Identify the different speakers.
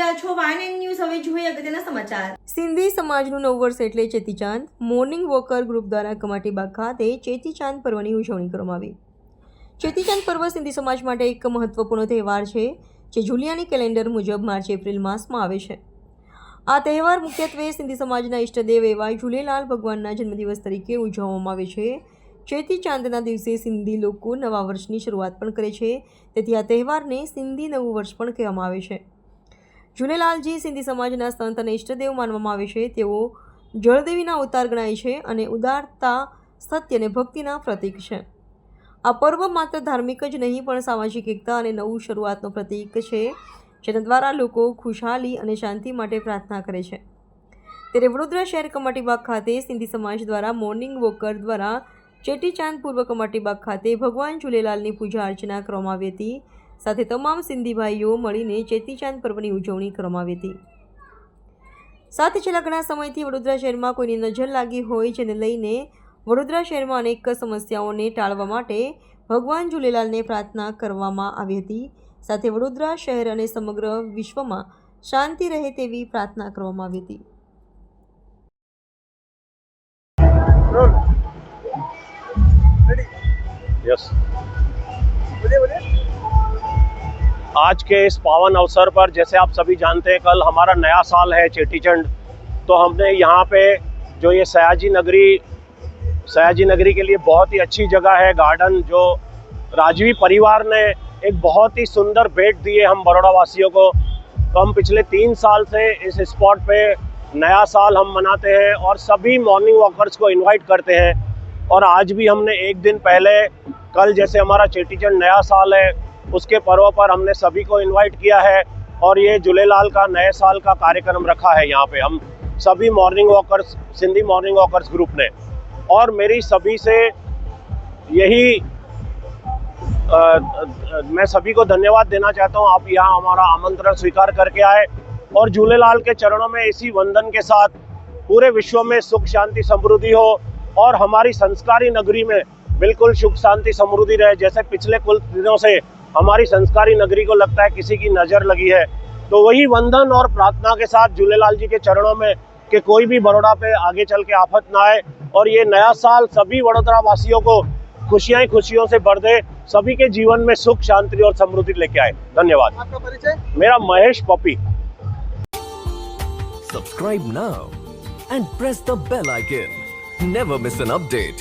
Speaker 1: રહ્યા છો YNN news. હવે જોઈએ અગત્યના સમાચાર.
Speaker 2: સિંધી સમાજનું નવું વર્ષ એટલે ચેતીચાંદ. મોર્નિંગ વોકર ગ્રુપ દ્વારા કમાટીબાગ ખાતે ચેતીચાંદ પર્વની ઉજવણી કરવામાં આવી. ચેતીચાંદ પર્વ સિંધી સમાજ માટે એક મહત્વપૂર્ણ તહેવાર છે જે જુલિયાની કેલેન્ડર મુજબ માર્ચ-એપ્રિલ માસમાં આવે છે. આ તહેવાર મુખ્યત્વે સિંધી સમાજના ઈષ્ટદેવ એવા ઝૂલેલાલ ભગવાનના જન્મદિવસ તરીકે ઉજવવામાં આવે છે. ચેતીચાંદના દિવસે સિંધી લોકો નવા વર્ષની શરૂઆત પણ કરે છે, તેથી આ તહેવારને સિંધી નવું વર્ષ પણ કહેવામાં આવે છે. ઝૂલેલાલજી સિંધી સમાજના સંત અને ઈષ્ટદેવ માનવામાં આવે છે. તેઓ જળદેવીના અવતાર ગણાય છે અને ઉદારતા, સત્ય અને ભક્તિના પ્રતીક છે. આ પર્વ માત્ર ધાર્મિક જ નહીં પણ સામાજિક એકતા અને નવું શરૂઆતનો પ્રતીક છે, જેના દ્વારા લોકો ખુશહાલી અને શાંતિ માટે પ્રાર્થના કરે છે. ત્યારે વડોદરા શહેર કમાટીબાગ ખાતે સિંધી સમાજ દ્વારા મોર્નિંગ વોકર દ્વારા ચેટીચાંદ પૂર્વ કમાટીબાગ ખાતે ભગવાન ઝૂલેલાલની પૂજા અર્ચના કરવામાં આવી હતી. સાથે તમામ સિંધી ભાઈઓ મળીને ચેતીચાંદ પર્વની ઉજવણી કરવામાં આવી હતી. સાથે છેલ્લા ઘણા સમયથી વડોદરા શહેરમાં કોઈની નજર લાગી હોય, જેને લઈને વડોદરા શહેરમાં અનેક સમસ્યાઓને ટાળવા માટે ભગવાન ઝૂલેલાલને પ્રાર્થના કરવામાં આવી હતી. સાથે વડોદરા શહેર અને સમગ્ર વિશ્વમાં શાંતિ રહે તેવી પ્રાર્થના કરવામાં આવી હતી.
Speaker 3: यस आज के इस पावन अवसर पर जैसे आप सभी जानते हैं कल हमारा नया साल है चेटीचंड. तो हमने यहाँ पे जो ये सयाजी नगरी के लिए बहुत ही अच्छी जगह है गार्डन, जो राजवी परिवार ने एक बहुत ही सुंदर भेंट दी है हम बड़ौदा वासियों को. तो हम पिछले 3 साल से इस स्पॉट पे नया साल हम मनाते हैं और सभी मॉर्निंग वॉकर्स को इनवाइट करते हैं. और आज भी हमने एक दिन पहले, कल जैसे हमारा चेटीचंड नया साल है उसके पर्व पर हमने सभी को इनवाइट किया है और ये झूलेलाल का नए साल का कार्यक्रम रखा है यहाँ पे हम सभी morning walkers, Sindhi morning walkers group ने. और मेरी सभी से यही मैं सभी को धन्यवाद देना चाहता हूँ. आप यहाँ हमारा आमंत्रण स्वीकार करके आए और झूलेलाल के चरणों में इसी वंदन के साथ पूरे विश्व में सुख शांति समृद्धि हो और हमारी संस्कारी नगरी में बिल्कुल सुख शांति समृद्धि रहे. जैसे पिछले कुछ दिनों से हमारी संस्कारी नगरी को लगता है किसी की नज़र लगी है, तो वही वंदन और प्रार्थना के साथ झूलेलाल जी के चरणों में कि कोई भी बड़ौदा पे आगे चल के आफत ना आए और ये नया साल सभी वडोदरा वासियों को खुशियां ही खुशियों से भर दे, सभी के जीवन में सुख शांति और समृद्धि लेके आए. धन्यवाद.
Speaker 4: आपका परिचय?
Speaker 3: मेरा Mahesh puppy.
Speaker 5: Subscribe now and press the bell icon. Never miss an update.